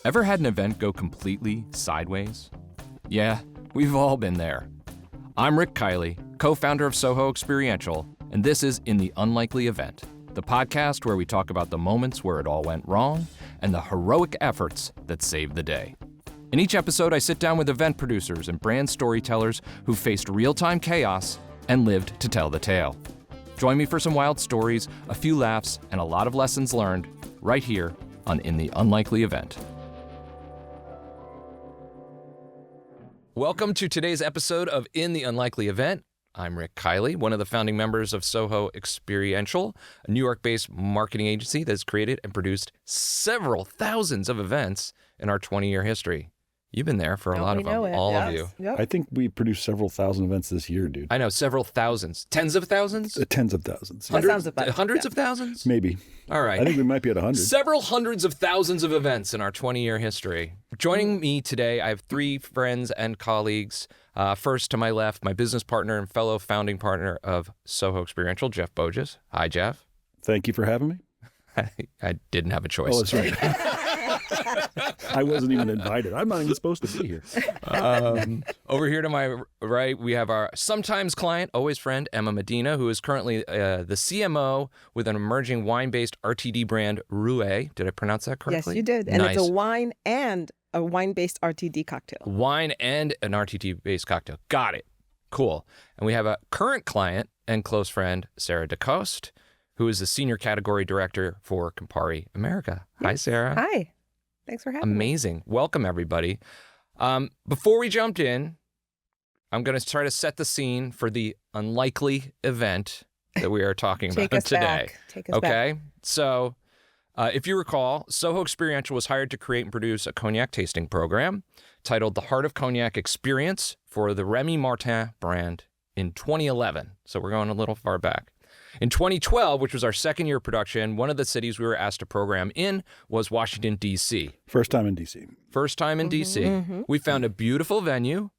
Ever had an event go completely sideways? Yeah, we've all been there. I'm Rick Kiley, co-founder of SoHo Experiential, and this is In the Unlikely Event, the podcast where we talk about the moments where it all went wrong and the heroic efforts that saved the day. In each episode, I sit down with event producers and brand storytellers who faced real-time chaos and lived to tell the tale. Join me for some wild stories, a few laughs, and a lot of lessons learned right here on In the Unlikely Event. Welcome to today's episode of In the Unlikely Event. I'm Rick Kiley, one of the founding members of SoHo Experiential, a New York-based marketing agency that's created and produced several thousands of events in our 20-year history. You've been there for a lot of them, all of you. Yep. I think we produced several thousand events this year, dude. I know, several thousands. Tens of thousands? Tens of thousands. Hundreds of thousands? Maybe. All right. I think we might be at 100. Several hundreds of thousands of events in our 20-year history. Joining me today, I have three friends and colleagues. First, to my left, my business partner and fellow founding partner of SoHo Experiential, Jeff Boedges. Hi, Jeff. Thank you for having me. I didn't have a choice. Oh, that's right. I wasn't even invited. I'm not even supposed to be here. Over here to my right, we have our sometimes client, always friend, Emma Medina, who is currently the CMO with an emerging wine-based RTD brand, Roué. Did I pronounce that correctly? Yes, you did. And nice. It's a wine and a wine-based RTD cocktail. Wine and an RTD-based cocktail. Got it. Cool. And we have a current client and close friend, Sarah DeCoste, who is the Senior Category Director for Campari America. Hi, Sarah. Hi. Thanks for having me. Amazing. Welcome, everybody. Before we jumped in, I'm going to try to set the scene for the unlikely event that we are talking about today. Take us back. So if you recall, SoHo Experiential was hired to create and produce a cognac tasting program titled The Heart of Cognac Experience for the Remy Martin brand in 2011. So we're going a little far back. In 2012, which was our second year of production, one of the cities we were asked to program in was Washington, D.C. First time in D.C. First time in D.C. Mm-hmm. We found a beautiful venue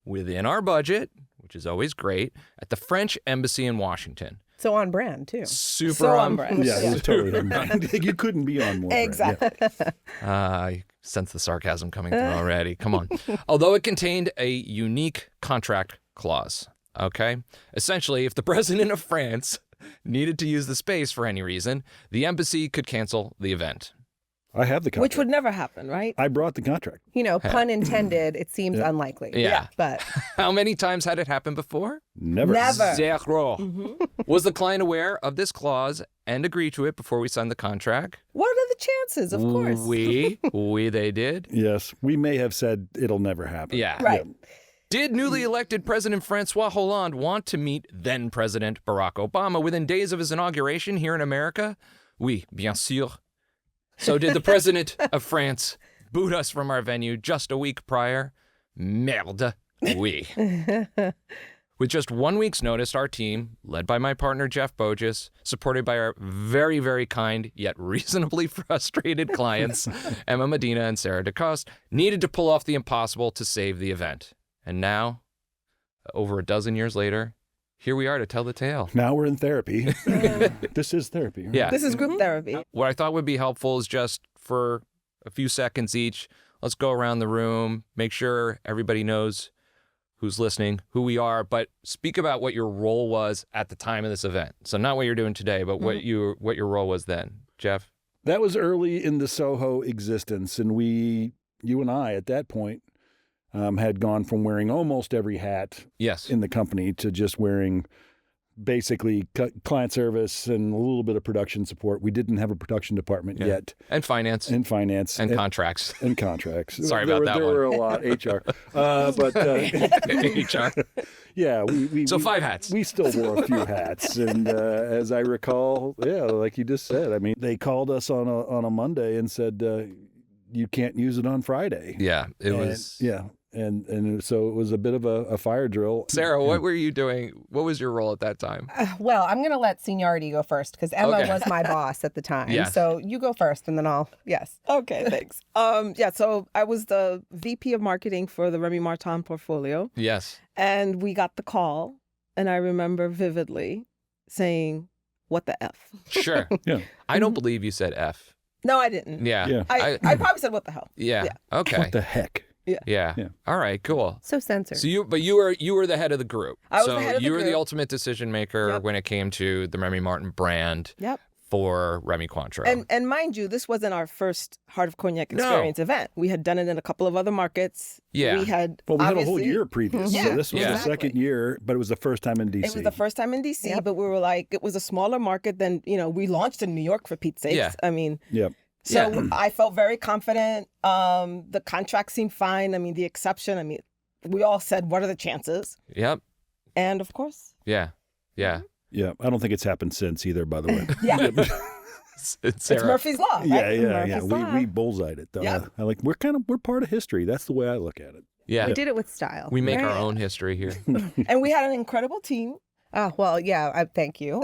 within our budget, which is always great, at the French Embassy in Washington. So on brand, too. Super on brand. Yeah, it was totally on brand. You couldn't be on more Exactly. brand. I sense the sarcasm coming through already. Come on. Although it contained a unique contract clause, okay? Essentially, if the president of France needed to use the space for any reason, the embassy could cancel the event. I have the contract. Which would never happen, right? I brought the contract. You know, pun intended, it seems unlikely. Yeah. But How many times had it happened before? Never. Never. Zero. Was the client aware of this clause and agreed to it before we signed the contract? what are the chances? Of course. They did. Yes. We may have said it'll never happen. Yeah. Right. Did newly elected President Francois Hollande want to meet then President Barack Obama within days of his inauguration here in America? Oui, bien sûr. So did the President of France boot us from our venue just a week prior? Merde, oui. With just 1 week's notice, our team, led by my partner Jeff Boedges, supported by our very, very kind yet reasonably frustrated clients, Emma Medina and Sarah DeCoste, needed to pull off the impossible to save the event. And now, over a dozen years later, here we are to tell the tale. Now we're in therapy. This is therapy. Right? Yeah. This is group therapy. What I thought would be helpful is just for a few seconds each, let's go around the room, make sure everybody knows who's listening, who we are, but speak about what your role was at the time of this event. So not what you're doing today, but what your role was then. Jeff? That was early in the SoHo existence, and you and I, at that point, had gone from wearing almost every hat Yes. in the company to just wearing basically client service and a little bit of production support. We didn't have a production department yet. And finance. And finance. And contracts. And contracts. Sorry about that one. There were a lot, HR. HR. Yeah. So 5 hats. We still wore a few hats. And as I recall, like you just said, I mean, they called us on a Monday and said, you can't use it on Friday. Yeah, it was. Yeah. And so it was a bit of a fire drill. Sarah, what were you doing? What was your role at that time? Well, I'm going to let seniority go first because Emma Okay. was my boss at the time. Yeah. So you go first and then yes. Okay, thanks. So I was the VP of marketing for the Remy Martin portfolio. Yes. And we got the call. And I remember vividly saying, what the F? Sure. Yeah. I don't believe you said F. No, I didn't. Yeah. Yeah. I probably said, what the hell? Yeah. Okay. What the heck? Yeah. Yeah. All right. Cool. So censored. So you were the head of the group. I was so the head of the you were the group. ultimate decision maker Yep. when it came to the Remy Martin brand Yep. for Remy Cointreau. And mind you, this wasn't our first Heart of Cognac No. Experience event. We had done it in a couple of other markets. Yeah. We had Well, we had a whole obviously- year previous. Yeah, So this was yeah. the exactly. second year, but it was the first time in DC. It was the first time in DC, Yep. but we were like, it was a smaller market than, we launched in New York for Pete's sakes. Yeah. I mean, Yep. so Yeah. I felt very confident. The contract seemed fine. I mean, the exception, we all said, what are the chances? Yep. And of course, Yeah. Yeah. Yeah. I don't think it's happened since either, by the way. yeah, It's it's Murphy's Law, right? Yeah, yeah, Murphy's yeah. Law. We bullseyed it though. Yeah. We're part of history. That's the way I look at it. Yeah. We did it with style. We make our right? own history here. And we had an incredible team. Oh, well, yeah, thank you.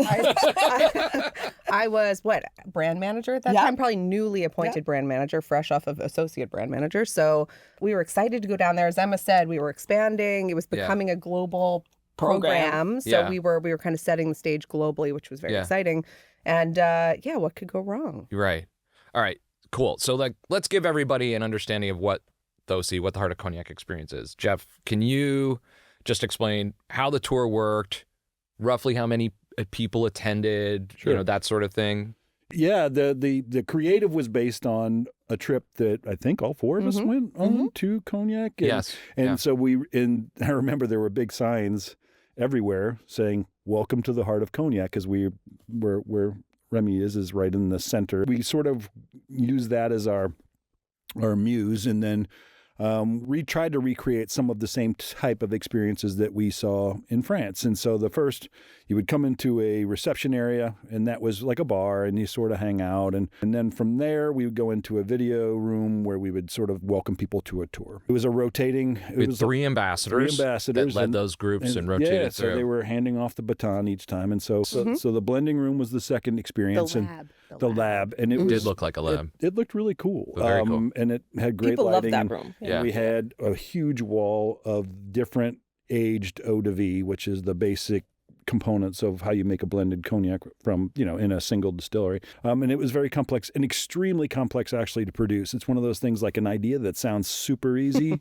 I was, brand manager at that Yeah. time? Probably newly appointed brand manager, fresh off of associate brand manager. So we were excited to go down there. As Emma said, we were expanding. It was Yeah. becoming a global program. So Yeah. we were kind of setting the stage globally, which was very Yeah. exciting. And what could go wrong? Right. All right. Cool. So let's give everybody an understanding of what the Heart of Cognac Experience is. Jeff, can you just explain how the tour worked, roughly how many people attended, Sure. that sort of thing? Yeah, the creative was based on a trip that I think all four of us went on to Cognac. And, Yes. And Yeah. so I remember there were big signs everywhere saying, "Welcome to the Heart of Cognac," because where Remy is right in the center. We sort of use that as our muse, and then we tried to recreate some of the same type of experiences that we saw in France. And so the first, you would come into a reception area, and that was like a bar, and you sort of hang out. And then from there, we would go into a video room where we would sort of welcome people to a tour. It was a rotating... We had three ambassadors that led and- those groups and rotated yeah, through. so they were handing off the baton each time. And so the blending room was the second The experience. lab. The lab. And it It was, did look like a lab. It looked really cool. Very cool. And it had great People loved lighting. that and- room. Yeah. We had a huge wall of different aged eau de vie, which is the basic components of how you make a blended cognac from, in a single distillery. And it was very complex and extremely complex actually to produce. It's one of those things like an idea that sounds super easy,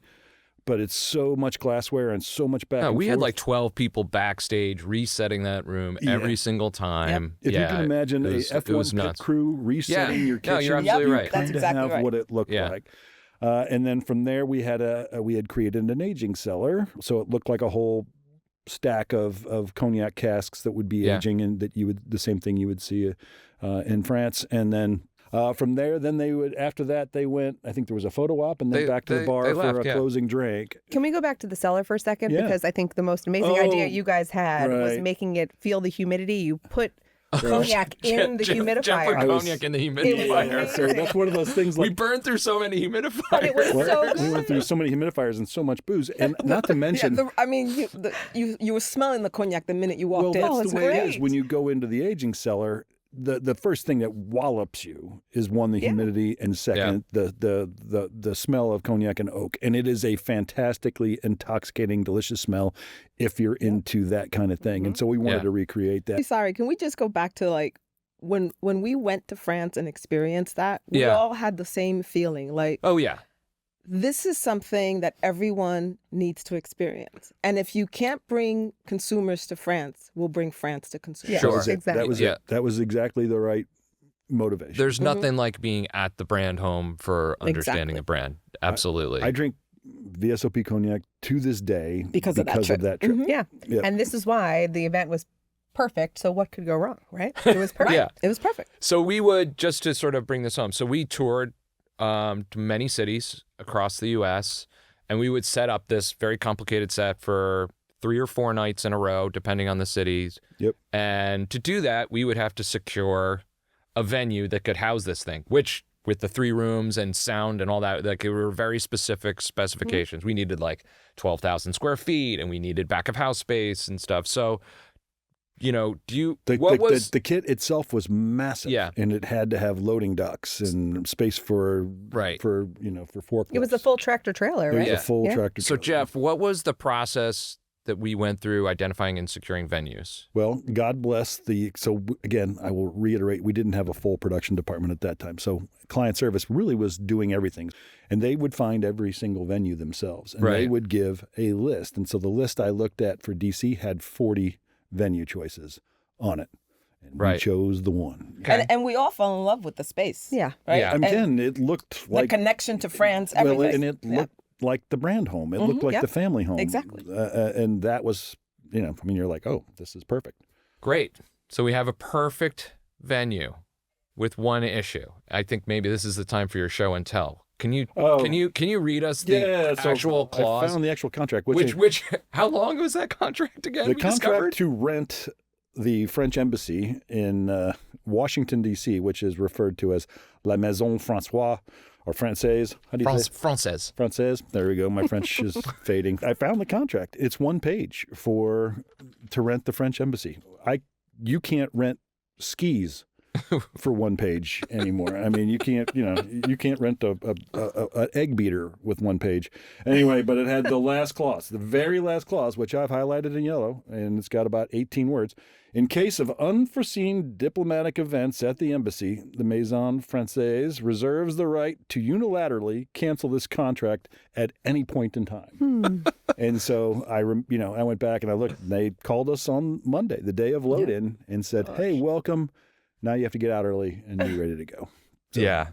but it's so much glassware and so much back No, and we had forth. like 12 people backstage resetting that room Yeah. every single time. If yeah, you can imagine it was, a it was F1 pit nuts. crew resetting Yeah. your No, kitchen, you're absolutely you right. That's kinda exactly have right. what it looked Yeah. like. And then from there, we had created an aging cellar, so it looked like a whole stack of cognac casks that would be Yeah. aging, and that the same thing you would see in France. And then from there, after that they went. I think there was a photo op, and then They- back to they- the bar they for left, a yeah. closing drink. Can we go back to the cellar for a second? Yeah. Because I think the most amazing Oh, idea you guys had was right. making it feel the humidity. You put cognac in the Jeff humidifier. put cognac in the It was humidifier. So that's one of those things. We Like burned through so many humidifiers. But it was so we went through so many humidifiers and so much booze, and not to mention. You were smelling the cognac the minute you Well, walked in. that's it's the way it is. great. When you go into the aging cellar, the first thing that wallops you is one, the humidity, and second, the smell of cognac and oak. And it is a fantastically intoxicating, delicious smell if you're into that kind of thing. And so we wanted Yeah. to recreate that. Sorry, can we just go back to like when we went to France and experienced that? We Yeah. all had the same feeling. Like, Oh, yeah. this is something that everyone needs to experience. And if you can't bring consumers to France, we'll bring France to consumers. Yeah, Sure. That was it. exactly. That was Yeah. it. That was exactly the right motivation. There's nothing like being at the brand home for understanding Exactly. a brand. Absolutely. I drink VSOP cognac to this day Because of that trip. that trip. Yeah. Yeah. And this is why the event was perfect. So what could go wrong, right? It was perfect. Yeah. It was perfect. So we would, just to sort of bring this home, so we toured to many cities across the U.S., and we would set up this very complicated set for 3 or 4 nights in a row, depending on the cities. Yep. And to do that, we would have to secure a venue that could house this thing, which with the 3 rooms and sound and all that, like, it were very specific specifications. We needed like 12,000 square feet, and we needed back of house space and stuff. So, The kit itself was massive, Yeah. and it had to have loading docks and space for Right. for forklifts. It was a full tractor trailer, It right? was a full Yeah. tractor. So trailer. Jeff, what was the process that we went through identifying and securing venues? Well, God bless again, I will reiterate, we didn't have a full production department at that time. So client service really was doing everything. And they would find every single venue themselves. And they would give a list. And so the list I looked at for DC had 40 venue choices on it. And we chose the one. Okay. And we all fell in love with the space. Yeah. Right? Yeah. Again, it looked like... the connection to France, everything. Well, and it looked like the brand home. It looked like the family home. Exactly. And that was, you're like, oh, this is perfect. Great. So we have a perfect venue with one issue. I think maybe this is the time for your show and tell. Can you read us the actual clause? I found the actual contract. Which how long was that contract again? The contract to rent the French embassy in Washington, D.C., which is referred to as La Maison Françoise or Française. How do you say? Française. Française. There we go. My French is fading. I found the contract. It's one page to rent the French embassy. You can't rent skis for one page anymore. I mean, you can't rent an egg beater with one page. Anyway, but it had the last clause, the very last clause, which I've highlighted in yellow, and it's got about 18 words. In case of unforeseen diplomatic events at the embassy, the Maison Française reserves the right to unilaterally cancel this contract at any point in time. And so I went back and I looked, and they called us on Monday, the day of load-in, and said, hey, welcome. Now you have to get out early and be ready to go. So, yeah.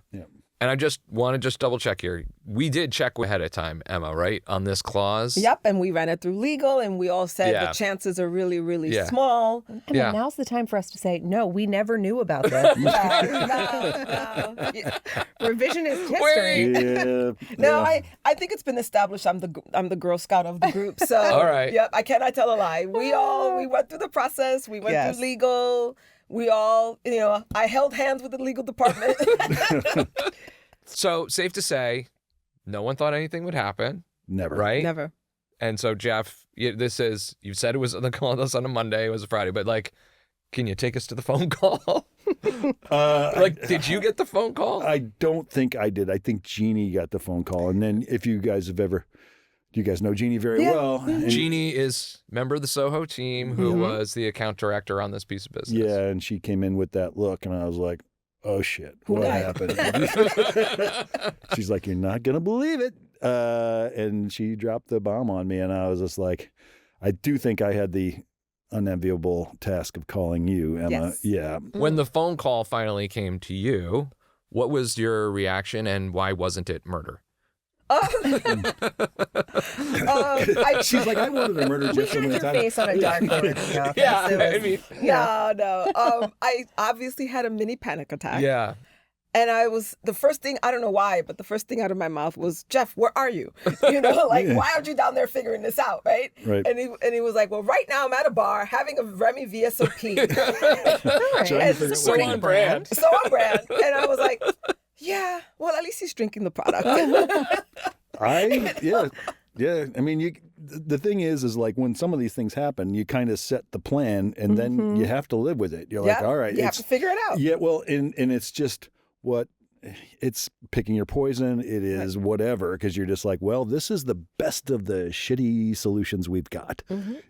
And I just want to double check here. We did check ahead of time, Emma, right, on this clause? Yep, and we ran it through legal, and we all said the chances are really, really small. And then now's the time for us to say, no, we never knew about this. No. Revisionist history. No, I think it's been established I'm the Girl Scout of the group. So all right. Yep, I cannot tell a lie. We went through the process. We went through legal. We all, I held hands with the legal department. So safe to say, no one thought anything would happen. Never. Right? Never. And so, Jeff, you said it was the call us on a Monday, it was a Friday, but can you take us to the phone call? Did you get the phone call? I don't think I did. I think Jeannie got the phone call. And then if you guys you guys know Jeannie very well. Jeannie is member of the SoHo team who was the account director on this piece of business. Yeah, and she came in with that look, and I was like, oh, shit, what happened? She's like, you're not going to believe it. And she dropped the bomb on me, and I was just like, I do think I had the unenviable task of calling you, Emma. Yes. Yeah. When the phone call finally came to you, what was your reaction, and why wasn't it murder? She's like, I wanted to murder Jeff so many times. Face on a dartboard in the office. No. I obviously had a mini panic attack. Yeah. And the first thing, I don't know why, but the first thing out of my mouth was, Jeff, where are you? Why aren't you down there figuring this out, right? And he was like, well, right now I'm at a bar having a Remy VSOP. So on brand. So on brand. And I was like, yeah, well, at least he's drinking the product. Yeah. I mean, the thing is like when some of these things happen, you kind of set the plan and then you have to live with it. You're like, all right. You have to figure it out. Yeah, well, and it's just it's picking your poison. It is whatever, because you're just like, well, this is the best of the shitty solutions we've got,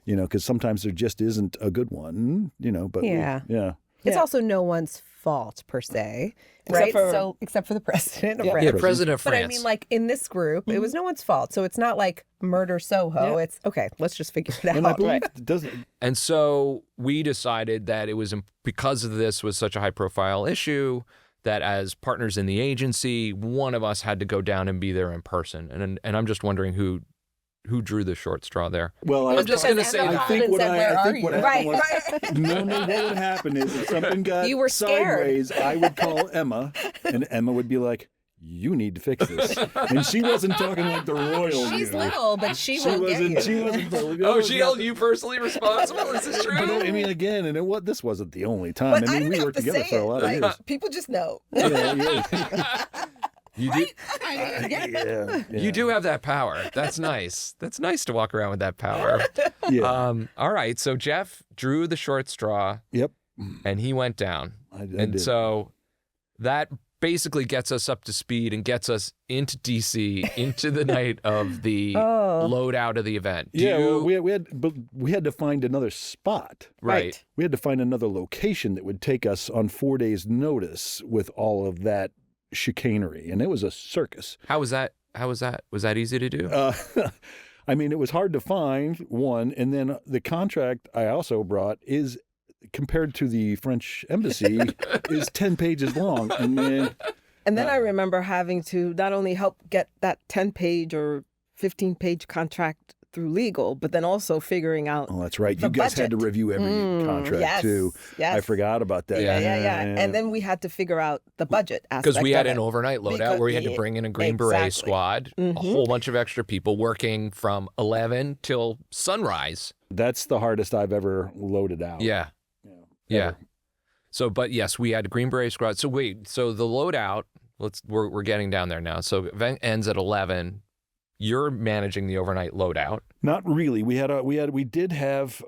because sometimes there just isn't a good one, but It's also no one's fault per se, except right? Except for the president of France. Yeah, President of France. But I mean, like in this group, it was no one's fault. So it's not like murder Soho. It's okay. Let's just figure it And I out. believe it doesn't. And so we decided that it was because of this was such a high profile issue that as partners in the agency, one of us had to go down and be there in person. And I'm just wondering who drew the short straw there. Well, I'm just going to say I that. think what happened was Right. no, what would happen is if something got You were scared. sideways, I would call Emma, and Emma would be like, you need to fix this. And she wasn't talking like the royal. She's little, but she will get you. She wasn't. Oh, she held you personally responsible? Is this true? But I mean, again, and this wasn't the only time. But I mean, we didn't worked have to together say for a lot of it. years. People just know. You do. Yeah. You do have that power. That's nice. That's nice to walk around with that power. Yeah. All right. So Jeff drew the short straw. Yep. And he went down. I and did. so that basically gets us up to speed and gets us into DC into the night of the loadout of the event. We had to find another spot. Right. We had to find another location that would take us on 4 days' notice with all of that chicanery, and it was a circus. How was that? Was that easy to do? I mean, it was hard to find, one, and then the contract I also brought is, compared to the French embassy, is 10 pages long. And then I remember having to not only help get that 10-page or 15-page contract through legal, but then also figuring out. Oh, that's right. You guys had to review every contract too. Yes. I forgot about that. Yeah. And then we had to figure out the budget aspect. Because we had an overnight loadout where we had to bring in a Green Beret squad, a whole bunch of extra people working from 11 till sunrise. That's the hardest I've ever loaded out. Yeah. So, but yes, we had a Green Beret squad. So wait, so the loadout, we're getting down there now. So event ends at 11. You're managing the overnight loadout. Not really. We did have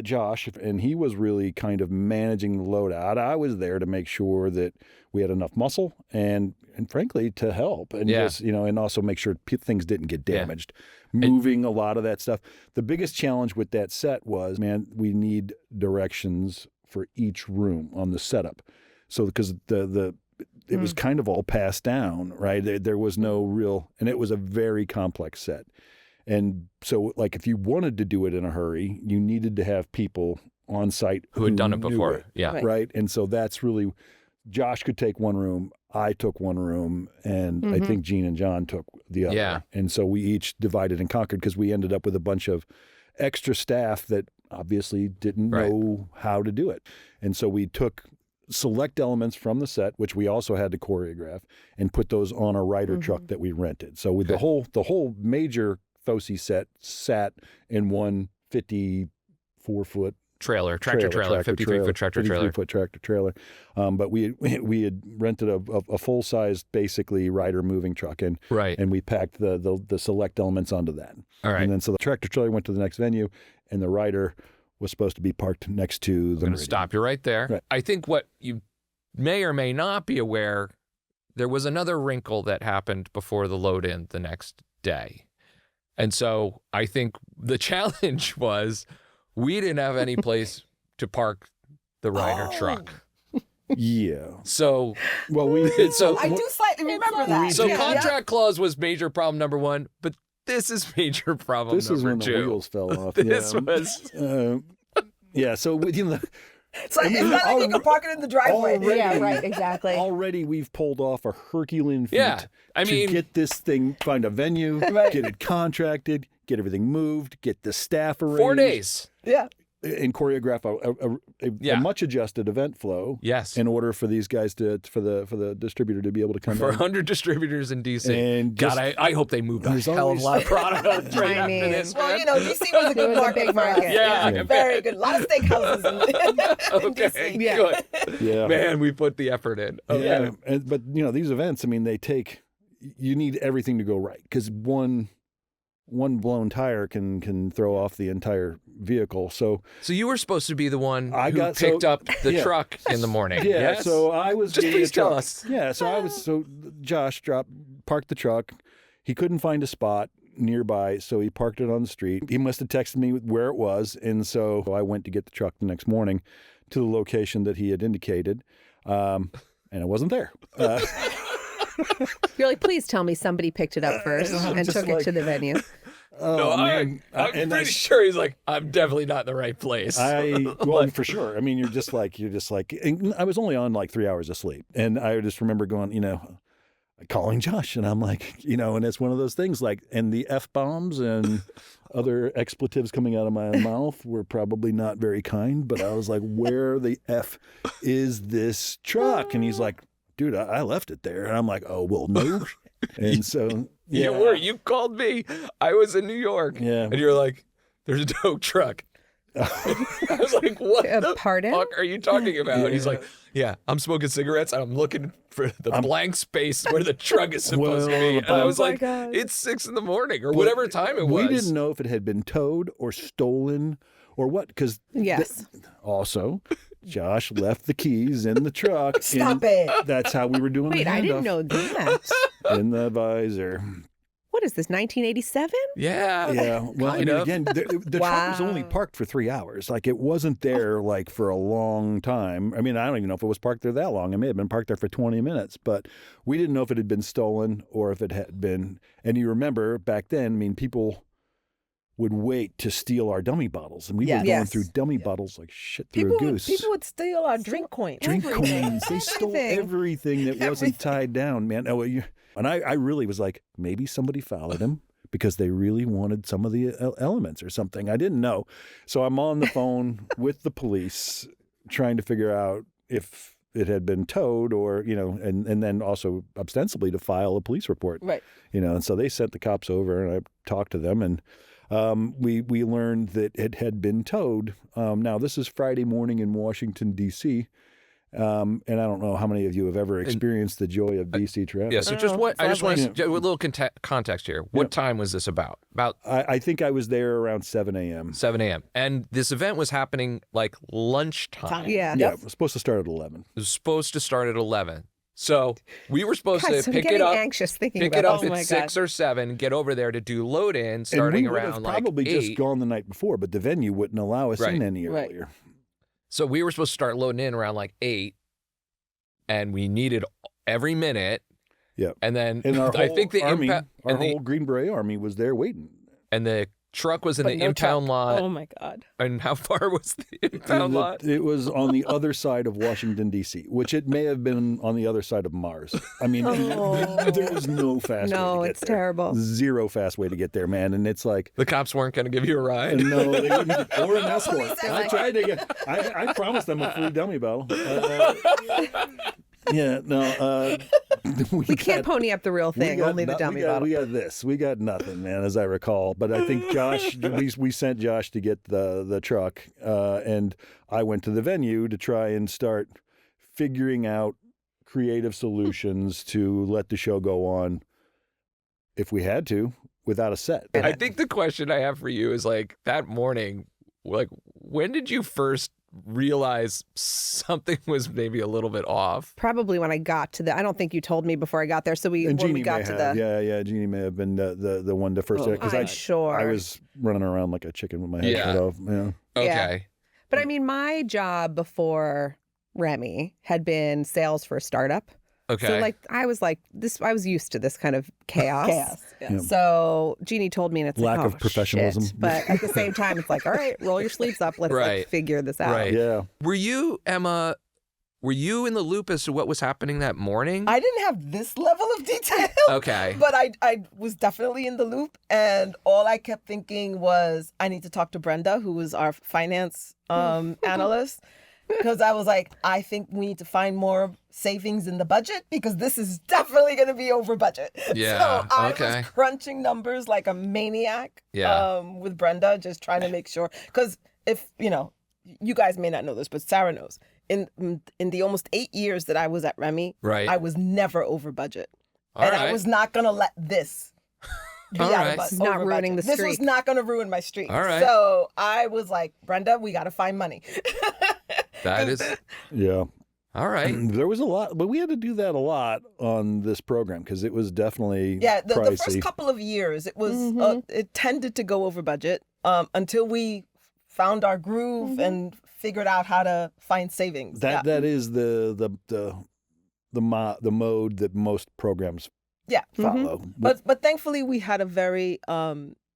Josh, and he was really kind of managing the loadout. I was there to make sure that we had enough muscle and frankly to help and just and also make sure things didn't get damaged. Moving a lot of that stuff. The biggest challenge with that set was, we need directions for each room on the setup. So because it was kind of all passed down, right? There was no real, and it was a very complex set. And so, like, if you wanted to do it in a hurry, you needed to have people on site who had done it before. Right. And so that's really, Josh could take one room, I took one room, and I think Gene and John took the other. Yeah. And so we each divided and conquered because we ended up with a bunch of extra staff that obviously didn't know how to do it. And so we took select elements from the set, which we also had to choreograph, and put those on a rider truck that we rented. So with the whole major Fosse set sat in one 54-foot tractor trailer, 53-foot tractor trailer. 53-foot tractor trailer. But we had rented a full-sized, basically, rider moving truck, and we packed the select elements onto that. All right. And then so the tractor trailer went to the next venue, and the rider was supposed to be parked next to the I'm going to stop you right there. Right. I think what you may or may not be aware, there was another wrinkle that happened before the load-in the next day. And so I think the challenge was we didn't have any place to park the rider truck. Yeah. So, I do slightly remember that. So contract clause was major problem number one, but this is major problem this number is when two. The wheels fell off. This was. So it's like, it's not like you can park it in the driveway. Exactly. Already we've pulled off a Herculean feat to get this thing, find a venue, get it contracted, get everything moved, get the staff arranged. 4 days. Yeah. And choreograph a much adjusted event flow. Yes. In order for these guys for the distributor to be able to come for in. 100 distributors in DC. And God, I hope they moved a hell of a lot of product right after this. Well, DC was a good market for us. Yeah. Very good. A lot of steakhouses in DC. Good. Yeah. Man, we put the effort in. Okay. Yeah. But these events, you need everything to go right, because one blown tire can throw off the entire vehicle. So you were supposed to be the one who picked up the truck in the morning. Yeah. Yes? So I was just please tell us. Yeah. So Josh parked the truck. He couldn't find a spot nearby, so he parked it on the street. He must have texted me where it was, and so I went to get the truck the next morning to the location that he had indicated, and it wasn't there. You're like, please tell me somebody picked it up first and took it to the venue. No, I'm pretty sure he's like, I'm definitely not in the right place. For sure. You're just like, and I was only on like 3 hours of sleep, and I just remember going, calling Josh, and I'm like, and it's one of those things like, and the F-bombs and other expletives coming out of my mouth were probably not very kind, but I was like, where the F is this truck? And he's like, dude, I left it there. And I'm like, oh, well, no. And so, yeah. You were. You called me. I was in New York. Yeah. And you're like, there's a tow truck. I was like, what the fuck are you talking about? And he's like, yeah, I'm smoking cigarettes. And I'm looking for the blank space where the truck is supposed to be. And I was like, it's 6 a.m. or whatever time it was. We didn't know if it had been towed or stolen or what, because yes. Also, Josh left the keys in the truck. Stop it. That's how we were doing the Wait, handoff. I didn't know that. In the visor. What is this, 1987? Yeah. Yeah. Well, I Kind mean, of. again, the truck was only Wow. parked for 3 hours. Like, it wasn't there, like, for a long time. I mean, I don't even know if it was parked there that long. It may have been parked there for 20 minutes. But we didn't know if it had been stolen or if it had been. And you remember, back then, I mean, people would wait to steal our dummy bottles. And we were Yes. going Yes. through dummy bottles like shit through a goose. People would steal our drink coins. Drink Everything. coins. They stole Everything. everything that wasn't tied down, man. Oh, and I really was like, maybe somebody followed him because they really wanted some of the elements or something. I didn't know. So I'm on the phone with the police trying to figure out if it had been towed or, and then also ostensibly to file a police report. Right. And so they sent the cops over and I talked to them and we learned that it had been towed. Now, this is Friday morning in Washington, D.C., and I don't know how many of you have ever experienced the joy of D.C. traffic. Yeah, so just what I just want Yeah. to a little context here. What time was this about? About I think I was there around 7 a.m. 7 a.m. And this event was happening like lunchtime. Yeah. Yeah, it was supposed to start at 11. It was supposed to start at 11. So we were supposed Guys, to I'm pick getting it up. anxious thinking Pick about it up this. at 6 or 7, get over there to do load in starting and we would around have like probably 8. just gone the night before, but the venue wouldn't allow us in any Right. earlier. So we were supposed to start loading in around like 8, and we needed every minute. Yeah. And then And our whole I think the army, impound our and, whole Green Beret army was there waiting. and the truck was in But the no impound truck. lot. Oh my God. And how far was the impound lot? It was on the other side of Washington, D.C., which it may have been on the other side of Mars. I mean, there was no fast way No, to get it's there. terrible. Zero fast way to get there, man. And it's like, The cops weren't going to give you a ride. no, they wouldn't, or an escort. Police are I like- tried to get, I promised them a free dummy bottle. We can't pony up the real thing, only the dummy bottle. We got this. We got nothing, man, as I recall. But I think Josh, we sent Josh to get the truck, and I went to the venue to try and start figuring out creative solutions to let the show go on, if we had to, without a set. I think the question I have for you is like that morning, like when did you first realize something was maybe a little bit off? Probably when I got to I don't think you told me before I got there. So And when Jeannie we got may to have, the, yeah, Jeannie may have been the one to first, because I'm sure. I was running around like a chicken with my head Yeah. cut off. Yeah. Okay. But I mean, my job before Remy had been sales for a startup. Okay. So I was used to this kind of chaos. Chaos. Yeah. Yeah. So Jeannie told me, and it's Lack like, of oh, professionalism. shit. But at the same time, it's like, all right, roll your sleeves up. Let's Right. like, figure this out. Right. Yeah. Were you, Emma, were you in the loop as to what was happening that morning? I didn't have this level of detail. Okay. But I was definitely in the loop. And all I kept thinking was, I need to talk to Brenda, who was our finance analyst. Because I was like, I think we need to find more savings in the budget because this is definitely going to be over budget. Yeah, So I okay. was crunching numbers like a maniac Yeah. with Brenda, just trying to make sure. Because if, you guys may not know this, but Sarah knows. In the almost 8 years that I was at Remy, Right. I was never over budget. All and right. I was not going to let this be All out right. of This is not over ruining budget. the This was streak. not going to ruin my streak. All right. So I was like, Brenda, we got to find money. That is Yeah. all right. There was a lot, but we had to do that a lot on this program because it was definitely Yeah, the pricey. first couple of years, it was it tended to go over budget until we found our groove and figured out how to find savings. that is the mode that most programs Yeah. follow. But thankfully we had a very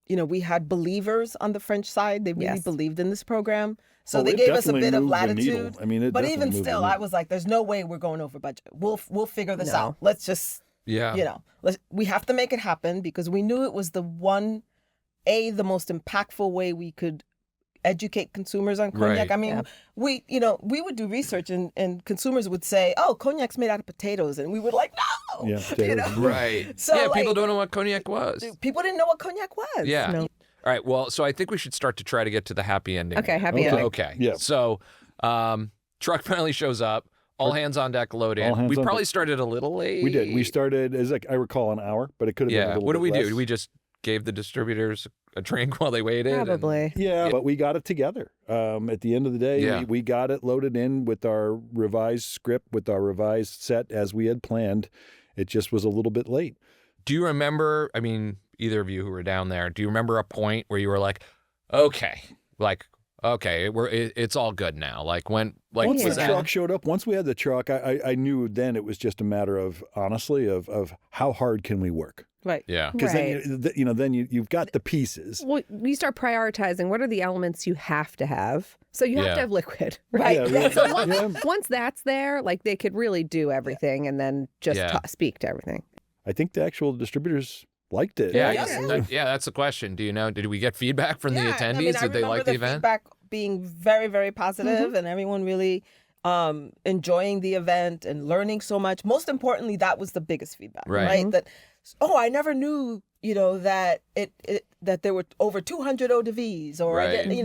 we had believers on the French side. They really Yes. believed in this program. So Oh, they it gave us a definitely bit of moved the needle. latitude. I mean, it but definitely even moved the still, I needle. was like, there's no way we're going over budget. We'll figure this No. out. Let's just Yeah. we have to make it happen because we knew it was the most impactful way we could educate consumers on cognac. Right. I mean, we would do research and consumers would say, "Oh, cognac's made out of potatoes," and we would like, "No." Yeah, potatoes. Right. So, yeah, people like- don't know what cognac was. People didn't know what cognac was. Yeah. No. All right. Well, so I think we should start to try to get to the happy ending. Okay, here. happy ending. Okay. Yeah. So, truck finally shows up. All hands on deck, load All in. hands We on probably deck. started a little late. We did. We started as I recall an hour, but it could have been a Yeah. little What did bit we do? less. Did we just gave the distributors a drink while they waited. Probably. Yeah, but we got it together. At the end of the day, we got it loaded in with our revised script, with our revised set as we had planned. It just was a little bit late. Do you remember, I mean, either of you who were down there, do you remember a point where you were like, okay, it's all good now? Like when, like once was the truck showed up, once we had the truck, I knew then it was just a matter of, honestly, of how hard can we work? Right. Yeah. Because then you've got the pieces. Well, you start prioritizing what are the elements you have to have. So you have to have liquid, right? Yeah, So once that's there, like they could really do everything and then just speak to everything. I think the actual distributors liked it. Yeah, that's the question. Do you know, did we get feedback from the attendees? Did they like the event? Feedback being very, very positive and everyone really enjoying the event and learning so much. Most importantly, that was the biggest feedback, right? That, I never knew, that that there were over 200 ODVs, or I didn't even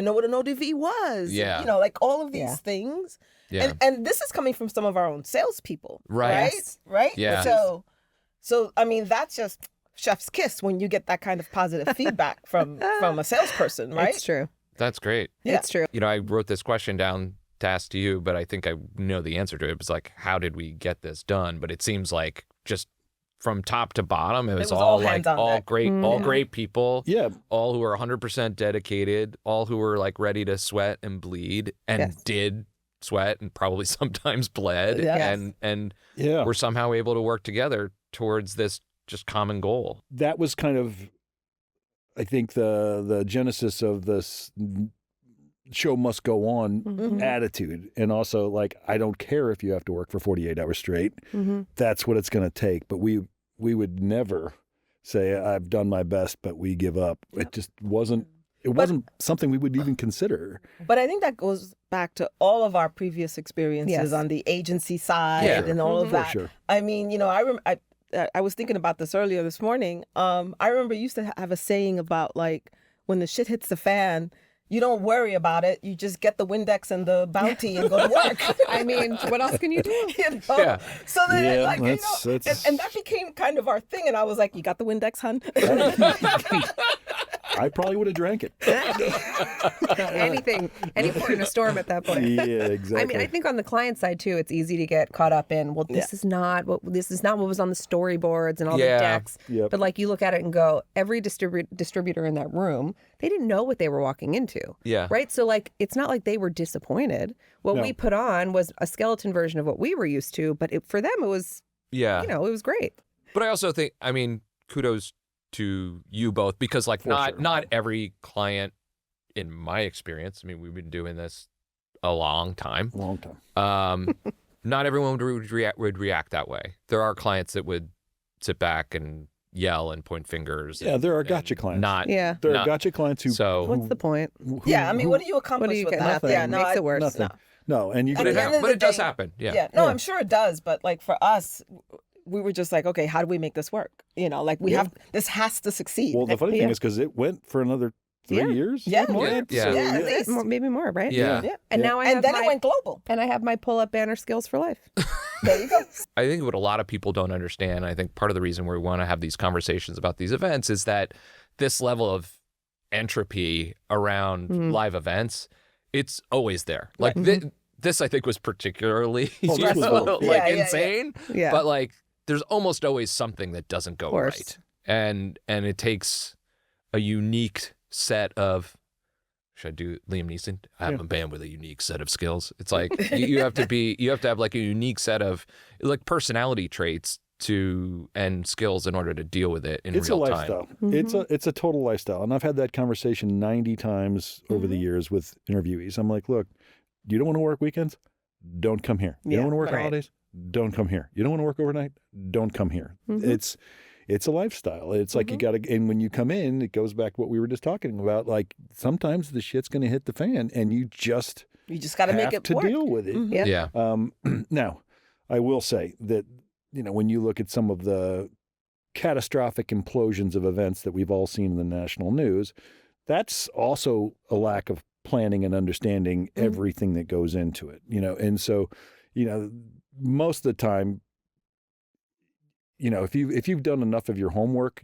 know what an ODV was. Yeah. Like all of these things. Yeah. And this is coming from some of our own salespeople, right? Right? Yeah. So I mean, that's just chef's kiss when you get that kind of positive feedback from a salesperson, right? It's true. That's great. Yeah. It's true. I wrote this question down to ask to you, but I think I know the answer to it. It was like, how did we get this done? But it seems like just from top to bottom, it was all like all great people. Yeah. All who were 100% dedicated, all who were like ready to sweat and bleed and did sweat and probably sometimes bled and were somehow able to work together towards this just common goal. That was kind of, I think, the genesis of this show must go on attitude. And also, like, I don't care if you have to work for 48 hours straight. That's what it's going to take. But we would never say, I've done my best, but we give up. It just wasn't. It wasn't something we would even consider. But I think that goes back to all of our previous experiences on the agency side and all of that. Sure. I mean, I was thinking about this earlier this morning. I remember you used to have a saying about, like, when the shit hits the fan, you don't worry about it. You just get the Windex and the Bounty and go to work. I mean, what else can you do? So then, that's... and that became kind of our thing. And I was like, you got the Windex, hun? I probably would have drank it. Any port in a storm at that point. Yeah, exactly. I mean, I think on the client side too, it's easy to get caught up in, well, this is not what was on the storyboards and all the decks. Yep. But like you look at it and go, every distributor in that room, they didn't know what they were walking into. Yeah. Right. So like, it's not like they were disappointed. What we put on was a skeleton version of what we were used to, but for them it was, it was great. But I also think, I mean, kudos to you both, because like not every client, in my experience, I mean, we've been doing this a long time. Not everyone would react that way. There are clients that would sit back and yell and point fingers. Yeah, there are gotcha clients. There are gotcha clients who. So what's the point? I mean, what do you accomplish with that? Nothing. Yeah, no, makes it worse. Nothing. No, and you. But it does happen. Yeah. No, I'm sure it does. But like for us, we were just like, okay, how do we make this work? Like we have, this has to succeed. Well, the funny thing is, because it went for another 3 years. Maybe more, right? Yeah. And now it went global. And I have my pull-up banner skills for life. There you go. I think what a lot of people don't understand, I think part of the reason we want to have these conversations about these events is that this level of entropy around live events, it's always there. Like this I think was particularly insane. Yeah. But like there's almost always something that doesn't go right. And it takes a unique set of, should I do Liam Neeson? I have a band with a unique set of skills. It's like you have to have like a unique set of like personality traits and skills in order to deal with it in real time. It's a lifestyle. It's a total lifestyle. And I've had that conversation 90 times over the years with interviewees. I'm like, look, you don't want to work weekends? Don't come here. You don't want to work holidays? Don't come here. You don't want to work overnight? Don't come here. It's a lifestyle. It's like you got to, and when you come in, it goes back to what we were just talking about. Like sometimes the shit's going to hit the fan, and you just got to make it to work. deal with it. Now, I will say that when you look at some of the catastrophic implosions of events that we've all seen in the national news, that's also a lack of planning and understanding everything that goes into it. And so, most of the time, if you've done enough of your homework,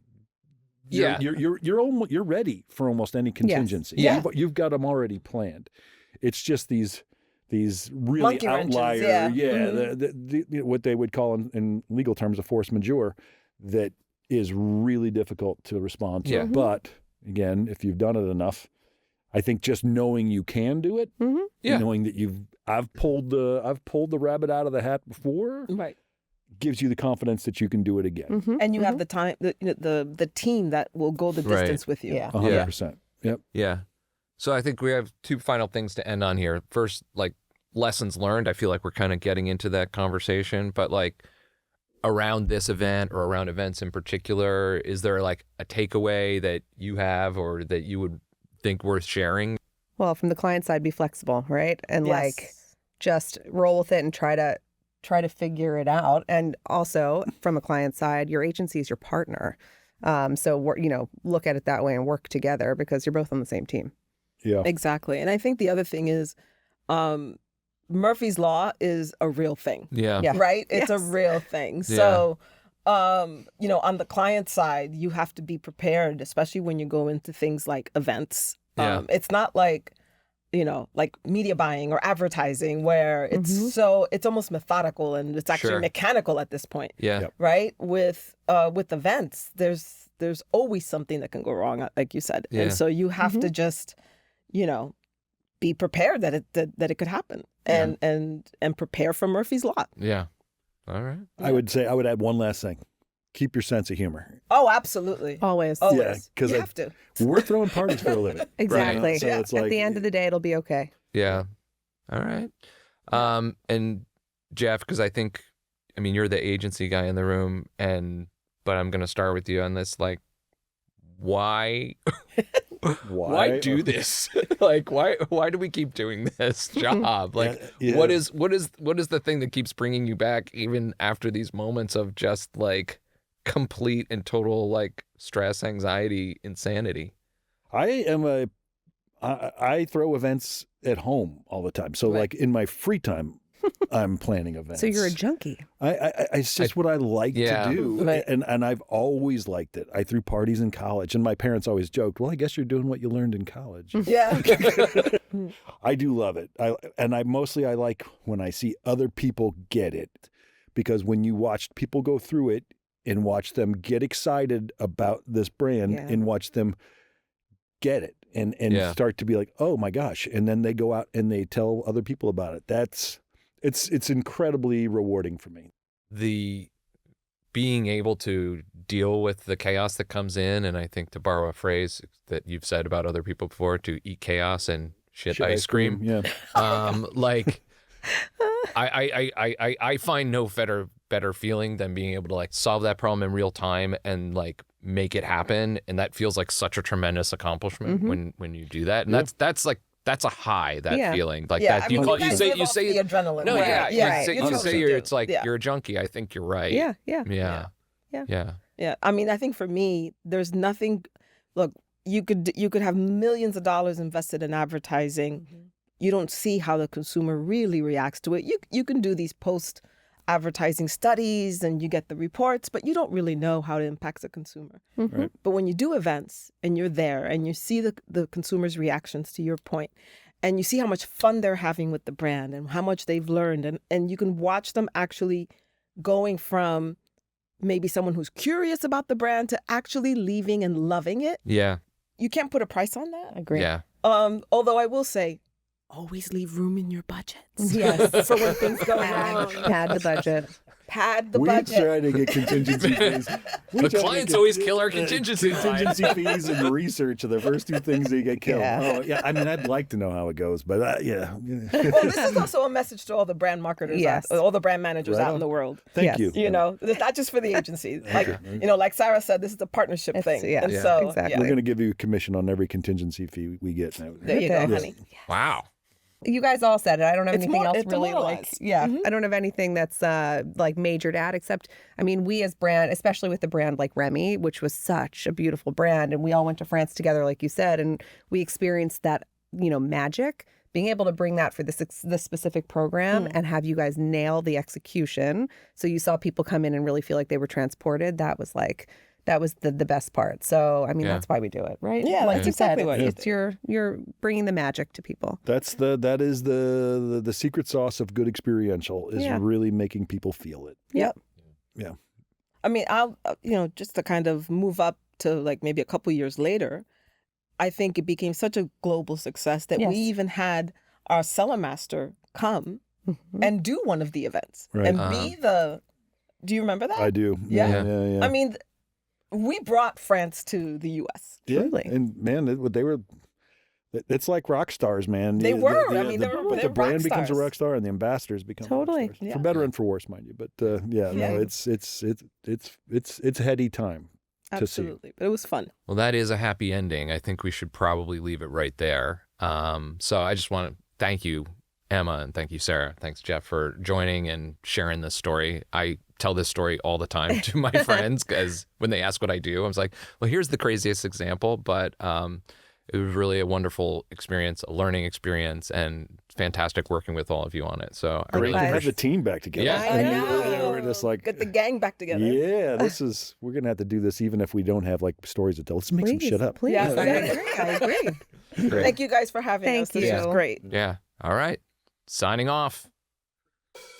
you're ready for almost any contingency. Yeah. You've got them already planned. It's just these really Monkey wrenches, outlier, Mm-hmm. what they would call in legal terms a force majeure that is really difficult to respond to. Yeah. But again, if you've done it enough, I think just knowing you can do it, knowing that I've pulled the rabbit out of the hat before, Right. gives you the confidence that you can do it again. And you have the time, the team that will go the Right. distance with you. Yeah. 100%. Yep. Yeah. So I think we have two final things to end on here. First, like lessons learned. I feel like we're kind of getting into that conversation, but like around this event or around events in particular, is there like a takeaway that you have or that you would think worth sharing? Well, from the client side, be flexible, right? And Yes. like just roll with it and try to figure it out. And also from a client side, your agency is your partner. So look at it that way and work together because you're both on the same team. Yeah. Exactly. And I think the other thing is Murphy's Law is a real thing. Yeah. Yeah. Right? It's a Yes. real thing. Yeah. So, on the client side, you have to be prepared, especially when you go into things like events. Yeah. It's not like, like media buying or advertising where it's it's almost methodical and it's actually Sure. mechanical at this point. Yeah. Yep. Right? With events, there's always something that can go wrong, like you said. Yeah. And so you have to just, be prepared that it could happen and prepare for Murphy's Law. Yeah. All right. I would add one last thing. Keep your sense of humor. Oh, absolutely. Always. Always. Yeah, 'cause you I- have to. We're throwing parties for a living. Exactly. So it's like, At the end of the day, it'll be okay. Yeah. All right. And Jeff, because I think, you're the agency guy in the room, but I'm going to start with you on this. Like, why do this? Like, why do we keep doing this job? Like, Yeah. what is the thing that keeps bringing you back even after these moments of just like complete and total like stress, anxiety, insanity? I throw events at home all the time. So like in my free time, I'm planning events. So you're a junkie. It's just what I like Yeah. to do. Right. And I've always liked it. I threw parties in college and my parents always joked, well, I guess you're doing what you learned in college. Yeah. I do love it. I like when I see other people get it, because when you watch people go through it and watch them get excited about this brand Yeah. and watch them get it and Yeah. start to be like, oh my gosh. And then they go out and they tell other people about it. It's incredibly rewarding for me. The being able to deal with the chaos that comes in, and I think to borrow a phrase that you've said about other people before, to eat chaos and shit ice cream. Yeah. Like I find no better feeling than being able to like solve that problem in real time and like make it happen, and that feels like such a tremendous accomplishment when you do that, and that's a high, that Yeah. feling like Yeah, that. I mean, You guys say live off the adrenaline. no, right? yeah, yeah. you totally say do. it's like Yeah. you're a junkie. I think you're right. Yeah. Yeah. Yeah. I mean, I think for me, there's nothing. Look, you could have millions of dollars invested in advertising. You don't see how the consumer really reacts to it. You can do these post advertising studies and you get the reports, but you don't really know how it impacts the consumer. Right. But when you do events and you're there and you see the consumer's reactions, to your point, and you see how much fun they're having with the brand and how much they've learned, and you can watch them actually going from maybe someone who's curious about the brand to actually leaving and loving it. Yeah. You can't put a price on that. Agree. Yeah. Although I will say, always leave room in your budgets. Yes. For when things go wrong. Pad the budget. Pad the We budget. try to get contingency fees. We The try to clients get, always kill our contingency line. Contingency fees and research are the first two things that get killed. Yeah. Oh, yeah. I mean, I'd like to know how it goes, but yeah. Well, this is also a message to all the brand marketers, Yes. all the brand managers Right out on. in the world. Thank Yes. you. You know, it's not just for the agency. Like, like Sarah said, this is a partnership It's- thing. yeah. And Yeah. so, Exactly. We're going to give you a commission on every contingency fee we get now. there you go, Okay. honey. Wow. You guys all said it. I don't have It's anything more- else it's really like, demoralized. I don't have anything that's like major to add, except, we as brand, especially with the brand like Remy, which was such a beautiful brand, and we all went to France together, like you said, and we experienced that, magic, being able to bring that for this specific program and have you guys nail the execution. So you saw people come in and really feel like they were transported. That was like that was the best part. So, I mean, Yeah. that's why we do it, right? Yeah, like that's you exactly said, why we it's you're bringing the magic to people. That is the secret sauce of good experiential is Yeah. really making people feel it. Yep. Yeah. I mean, just to kind of move up to like maybe a couple years later, I think it became such a global success that Yes. we even had our cellar master come and do one of the events Right. and be the. Do you remember that? I do. Yeah. Yeah. I mean, we brought France to the U.S. Yeah, Totally. and man, they were. It's like rock stars, man. They were. I mean, the, they were- but they the were brand rock becomes a stars. rock star, and the ambassadors become Totally. rock stars. Yeah. For better and for worse, mind you. But Yeah. no, it's a heady time to see. Absolutely, but it was fun. Well, that is a happy ending. I think we should probably leave it right there. So I just want to thank you, Emma, and thank you, Sarah. Thanks, Jeff, for joining and sharing this story. I tell this story all the time to my friends because when they ask what I do, I was like, well, here's the craziest example, but it was really a wonderful experience, a learning experience, and fantastic working with all of you on it. So I really Great to have the appreciate team back together. Yeah. I know. We're just like, Get the gang back together. yeah, we're gonna have to do this even if we don't have like stories to tell. Let's make some Please, shit up. Please. Yeah. I agree. Great. Thank you guys for having Thank us. This you. was great. Yeah. All right. Signing off.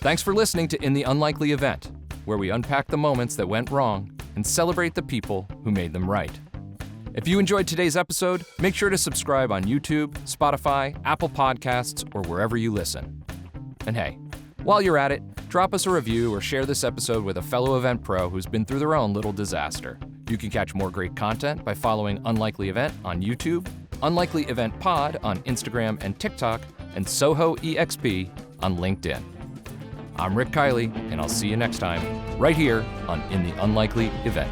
Thanks for listening to In the Unlikely Event, where we unpack the moments that went wrong and celebrate the people who made them right. If you enjoyed today's episode, make sure to subscribe on YouTube, Spotify, Apple Podcasts, or wherever you listen. And hey, while you're at it, drop us a review or share this episode with a fellow event pro who's been through their own little disaster. You can catch more great content by following Unlikely Event on YouTube, Unlikely Event Pod on Instagram and TikTok, and SoHo EXP on LinkedIn. I'm Rick Kiley, and I'll see you next time, right here on In the Unlikely Event.